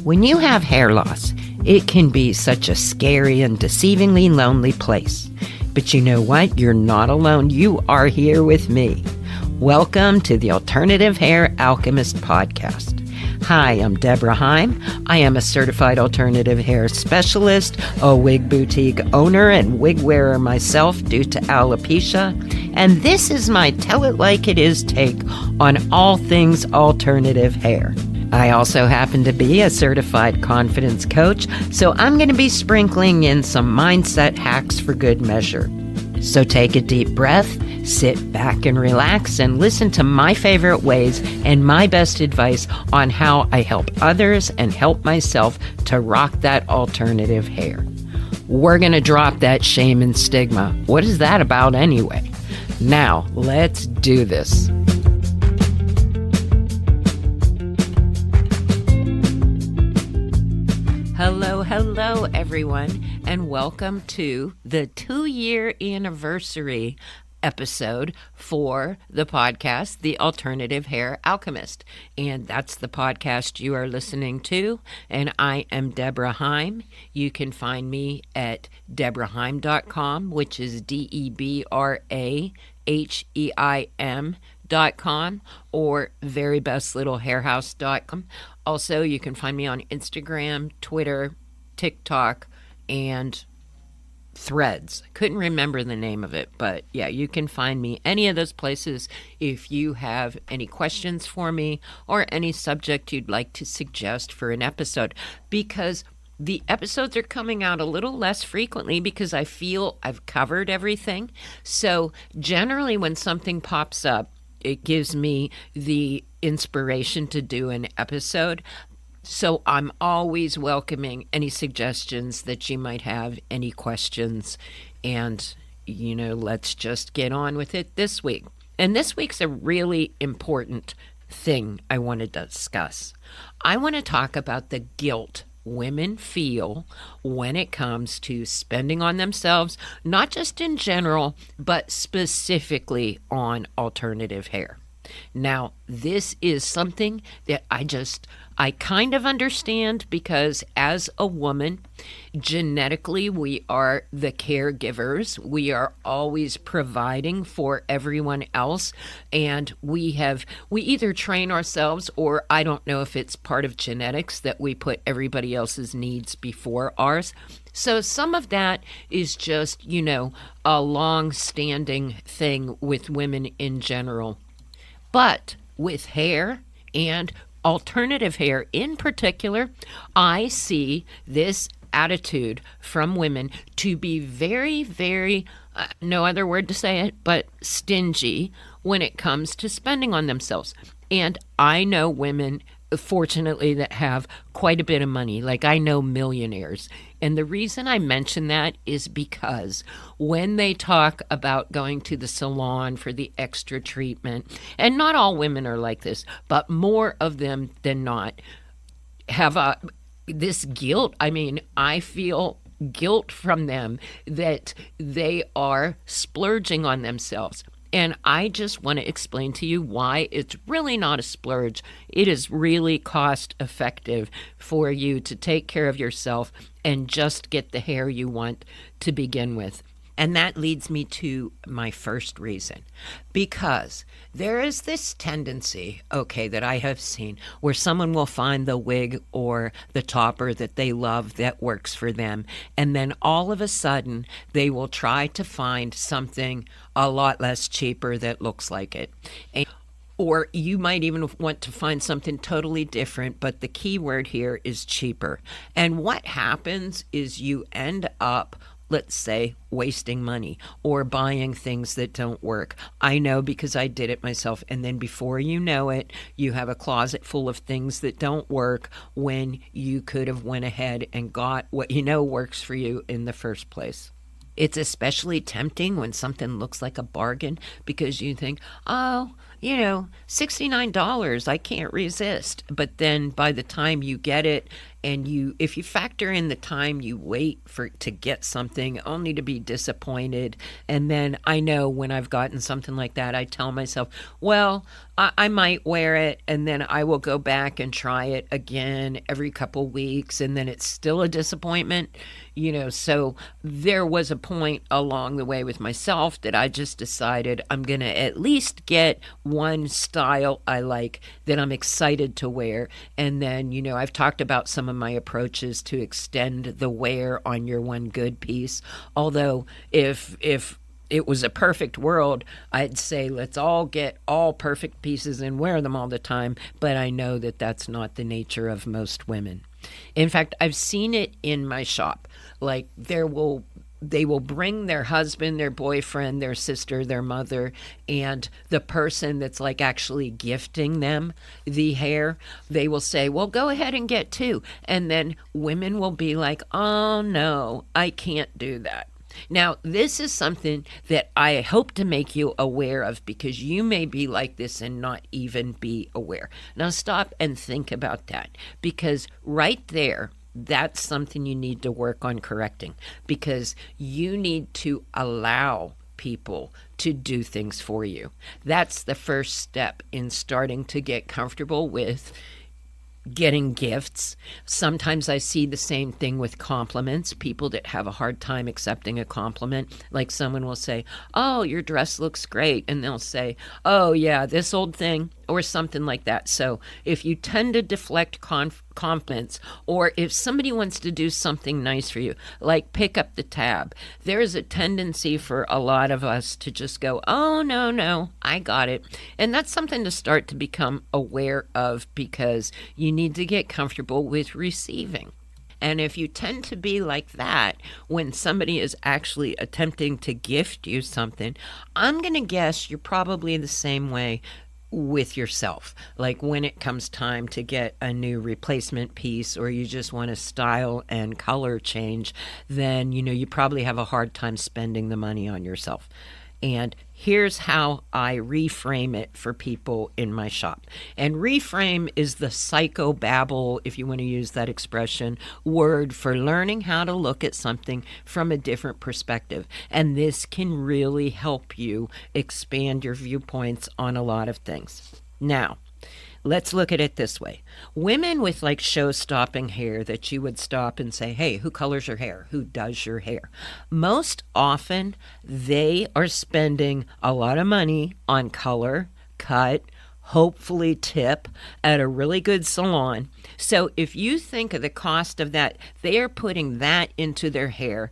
When you have hair loss, it can be such a scary and deceivingly lonely place. But you know what? You're not alone. You are here with me. Welcome to the Alternative Hair Alchemist podcast. Hi, I'm Debra Heim. I am a certified alternative hair specialist, a wig boutique owner, and wig wearer myself due to alopecia. And this is my Tell It Like It Is take on all things alternative hair. I also happen to be a certified confidence coach, so I'm going to be sprinkling in some mindset hacks for good measure. So take a deep breath, sit back and relax, and listen to my favorite ways and my best advice on how I help others and help myself to rock that alternative hair. We're going to drop that shame and stigma. What is that about anyway? Now, let's do this. Hello, everyone, and welcome to the 2-year anniversary episode for the podcast, The Alternative Hair Alchemist. And that's the podcast you are listening to, and I am Debra Heim. You can find me at debraheim.com, which is DebraHeim.com, or verybestlittlehairhouse.com. Also, you can find me on Instagram, Twitter, TikTok, and Threads. Couldn't remember the name of it, but yeah, you can find me any of those places if you have any questions for me or any subject you'd like to suggest for an episode, because the episodes are coming out a little less frequently because I feel I've covered everything. So generally when something pops up, it gives me the inspiration to do an episode. So I'm always welcoming any suggestions that you might have, any questions, and, let's just get on with it this week. And this week's a really important thing I want to discuss. I want to talk about the guilt women feel when it comes to spending on themselves, not just in general, but specifically on alternative hair. Now, this is something that I kind of understand, because as a woman, genetically, we are the caregivers. We are always providing for everyone else. And we either train ourselves, or I don't know if it's part of genetics that we put everybody else's needs before ours. So some of that is just, a long-standing thing with women in general. But with hair, and alternative hair in particular, I see this attitude from women to be very, very, no other word to say it, but stingy when it comes to spending on themselves. And I know women, fortunately, that have quite a bit of money. Like, I know millionaires. And the reason I mention that is because when they talk about going to the salon for the extra treatment, and not all women are like this, but more of them than not have this guilt. I mean, I feel guilt from them that they are splurging on themselves. And I just want to explain to you why it's really not a splurge. It is really cost effective for you to take care of yourself and just get the hair you want to begin with. And that leads me to my first reason, because there is this tendency, that I have seen, where someone will find the wig or the topper that they love that works for them, and then all of a sudden they will try to find something a lot less cheaper that looks like it. Or you might even want to find something totally different, but the key word here is cheaper. And what happens is you end up, let's say, wasting money or buying things that don't work. I know, because I did it myself. And then before you know it, you have a closet full of things that don't work when you could have went ahead and got what works for you in the first place. It's especially tempting when something looks like a bargain, because you think, $69, I can't resist. But then by the time you get it and if you factor in the time you wait for to get something only to be disappointed, and then I know when I've gotten something like that, I tell myself, well, I might wear it, and then I will go back and try it again every couple weeks, and then it's still a disappointment. So there was a point along the way with myself that I just decided I'm going to at least get one style I like that I'm excited to wear. And then, I've talked about some of my approaches to extend the wear on your one good piece. Although if it was a perfect world, I'd say let's all get all perfect pieces and wear them all the time. But I know that that's not the nature of most women. In fact, I've seen it in my shop. Like they will bring their husband, their boyfriend, their sister, their mother, and the person that's like actually gifting them the hair, they will say, well, go ahead and get two. And then women will be like, oh no, I can't do that. Now, this is something that I hope to make you aware of, because you may be like this and not even be aware. Now, stop and think about that, because right there, that's something you need to work on correcting, because you need to allow people to do things for you. That's the first step in starting to get comfortable with getting gifts. Sometimes I see the same thing with compliments. People that have a hard time accepting a compliment, like someone will say, oh, your dress looks great, and they'll say, oh yeah, this old thing, or something like that. So if you tend to deflect compliments, or if somebody wants to do something nice for you, like pick up the tab, there is a tendency for a lot of us to just go, oh, no, I got it. And that's something to start to become aware of, because you need to get comfortable with receiving. And if you tend to be like that when somebody is actually attempting to gift you something, I'm going to guess you're probably the same way with yourself. Like when it comes time to get a new replacement piece, or you just want a style and color change, then you probably have a hard time spending the money on yourself. And here's how I reframe it for people in my shop. And reframe is the psychobabble, if you want to use that expression, word for learning how to look at something from a different perspective. And this can really help you expand your viewpoints on a lot of things. Now, let's look at it this way. Women with like show-stopping hair that you would stop and say, hey, who colors your hair? Who does your hair? Most often, they are spending a lot of money on color, cut, hopefully tip at a really good salon. So if you think of the cost of that, they are putting that into their hair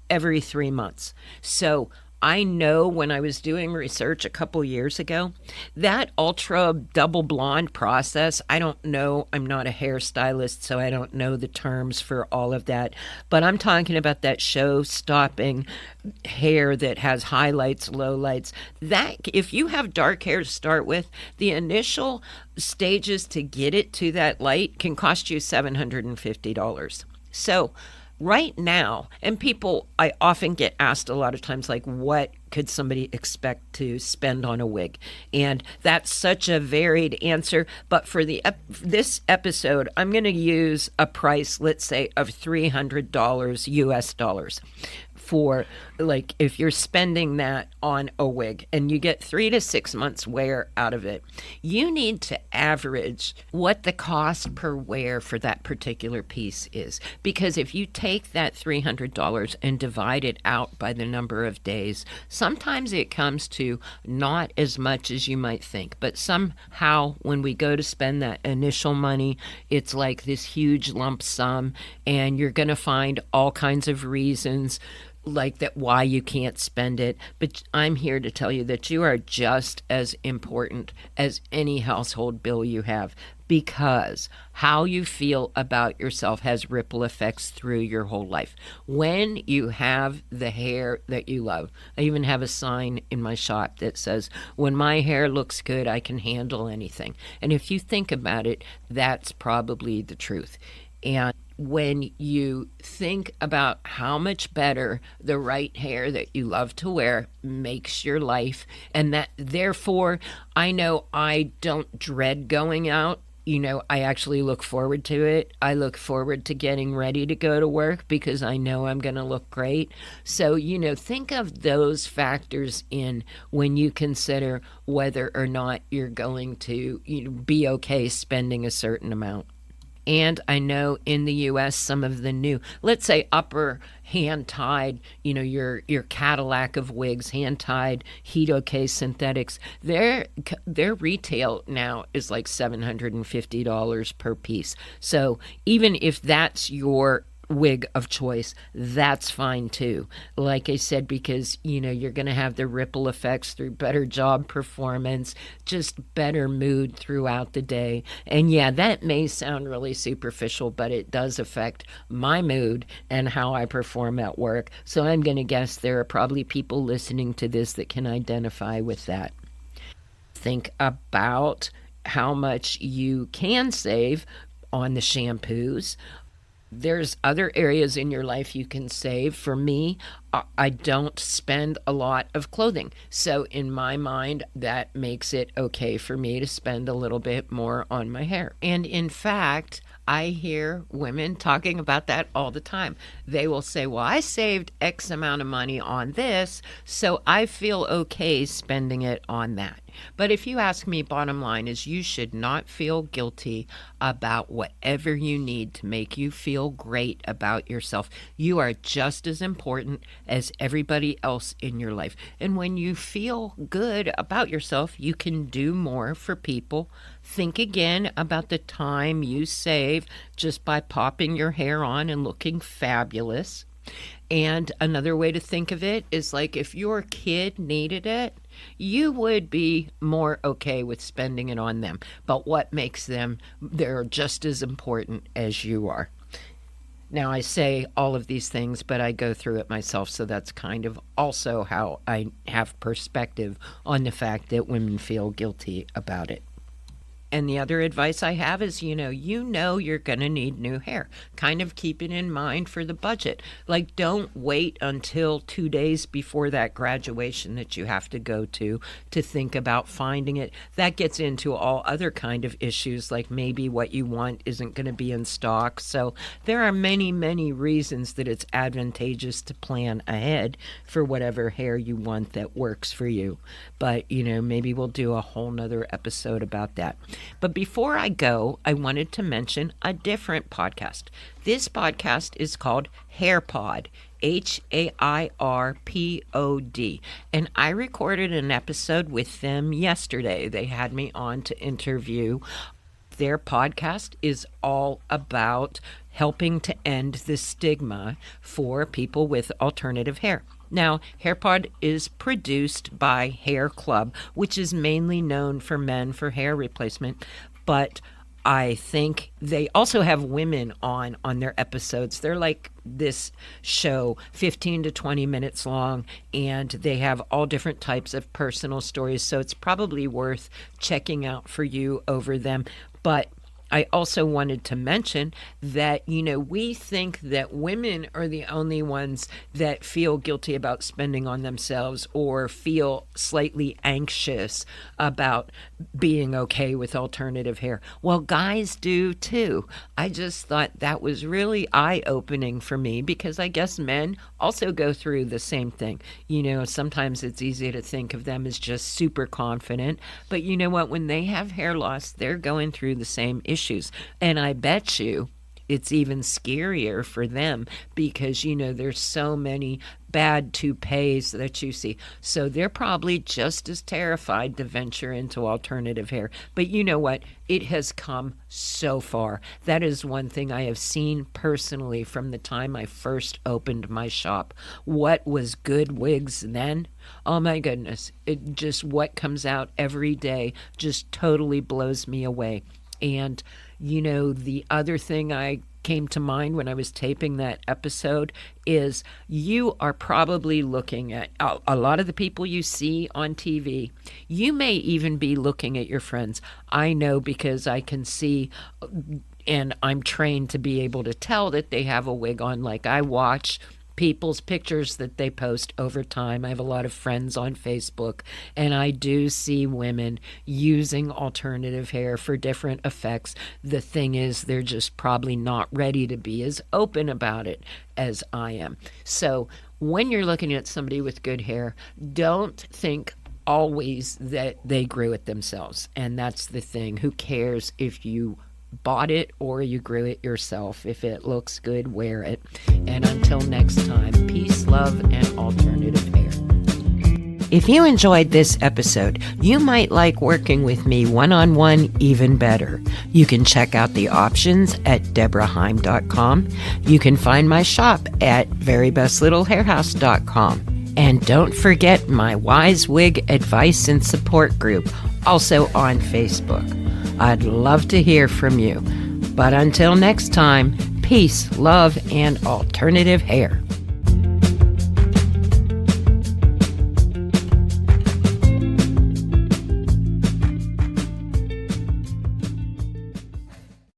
every 3 months. So I know when I was doing research a couple years ago, that ultra double blonde process, I don't know, I'm not a hairstylist, so I don't know the terms for all of that, but I'm talking about that show-stopping hair that has highlights, lowlights. That, if you have dark hair to start with, the initial stages to get it to that light can cost you $750. So right now, and people, I often get asked a lot of times, like, what could somebody expect to spend on a wig? And that's such a varied answer. But for this episode, I'm going to use a price, let's say, of $300 US dollars. For like, if you're spending that on a wig and you get 3 to 6 months wear out of it, you need to average what the cost per wear for that particular piece is. Because if you take that $300 and divide it out by the number of days, sometimes it comes to not as much as you might think. But somehow when we go to spend that initial money, it's like this huge lump sum, and you're going to find all kinds of reasons like that why you can't spend it. But I'm here to tell you that you are just as important as any household bill you have, because how you feel about yourself has ripple effects through your whole life. When you have the hair that you love, I even have a sign in my shop that says, when my hair looks good, I can handle anything. And if you think about it, that's probably the truth. And when you think about how much better the right hair that you love to wear makes your life, and that therefore, I know I don't dread going out I actually look forward to it. I look forward to getting ready to go to work because I know I'm going to look great. So, think of those factors in when you consider whether or not you're going to be okay spending a certain amount. And I know in the US, some of the new, let's say upper hand tied, your Cadillac of wigs, hand tied heat okay synthetics, their retail now is like $750 per piece. So even if that's your wig of choice, that's fine too. Like I said, because you're going to have the ripple effects through better job performance, just better mood throughout the day. And yeah, that may sound really superficial, but it does affect my mood and how I perform at work. So I'm going to guess there are probably people listening to this that can identify with that. Think about how much you can save on the shampoos. There's other areas in your life you can save. For me, I don't spend a lot of clothing. So in my mind, that makes it okay for me to spend a little bit more on my hair. And in fact, I hear women talking about that all the time. They will say, well, I saved X amount of money on this, so I feel okay spending it on that. But if you ask me, bottom line is you should not feel guilty about whatever you need to make you feel great about yourself. You are just as important as everybody else in your life. And when you feel good about yourself, you can do more for people. Think again about the time you save just by popping your hair on and looking fabulous. And another way to think of it is like if your kid needed it, you would be more okay with spending it on them. But what makes them, they're just as important as you are. Now, I say all of these things, but I go through it myself, so that's kind of also how I have perspective on the fact that women feel guilty about it. And the other advice I have is, you're going to need new hair. Kind of keep it in mind for the budget. Like, don't wait until 2 days before that graduation that you have to go to think about finding it. That gets into all other kind of issues, like maybe what you want isn't going to be in stock. So there are many, many reasons that it's advantageous to plan ahead for whatever hair you want that works for you. But, maybe we'll do a whole nother episode about that. But before I go, I wanted to mention a different podcast. This podcast is called HairPod, HAIRPOD. And I recorded an episode with them yesterday. They had me on to interview. Their podcast is all about helping to end the stigma for people with alternative hair. Now, HairPod is produced by Hair Club, which is mainly known for men for hair replacement, but I think they also have women on their episodes. They're like this show, 15 to 20 minutes long, and they have all different types of personal stories, so it's probably worth checking out for you over them. But I also wanted to mention that, we think that women are the only ones that feel guilty about spending on themselves or feel slightly anxious about being okay with alternative hair. Well, guys do too. I just thought that was really eye-opening for me because I guess men also go through the same thing. Sometimes it's easy to think of them as just super confident, but you know what? When they have hair loss, they're going through the same issues. And I bet you it's even scarier for them because, there's so many bad toupees that you see. So they're probably just as terrified to venture into alternative hair. But you know what? It has come so far. That is one thing I have seen personally from the time I first opened my shop. What was good wigs then? Oh my goodness. It just, what comes out every day just totally blows me away. And, the other thing I came to mind when I was taping that episode is you are probably looking at a lot of the people you see on TV. You may even be looking at your friends. I know because I can see and I'm trained to be able to tell that they have a wig on. Like I watch people's pictures that they post over time. I have a lot of friends on Facebook, and I do see women using alternative hair for different effects. The thing is, they're just probably not ready to be as open about it as I am. So when you're looking at somebody with good hair, don't think always that they grew it themselves. And that's the thing. Who cares if you bought it or you grew it yourself? If it looks good, wear it. And until next time, peace, love, and alternative hair. If you enjoyed this episode, you might like working with me one-on-one even better. You can check out the options at debraheim.com. You can find my shop at verybestlittlehairhouse.com. And don't forget my Wise Wig advice and support group, also on Facebook. I'd love to hear from you. But until next time, peace, love, and alternative hair.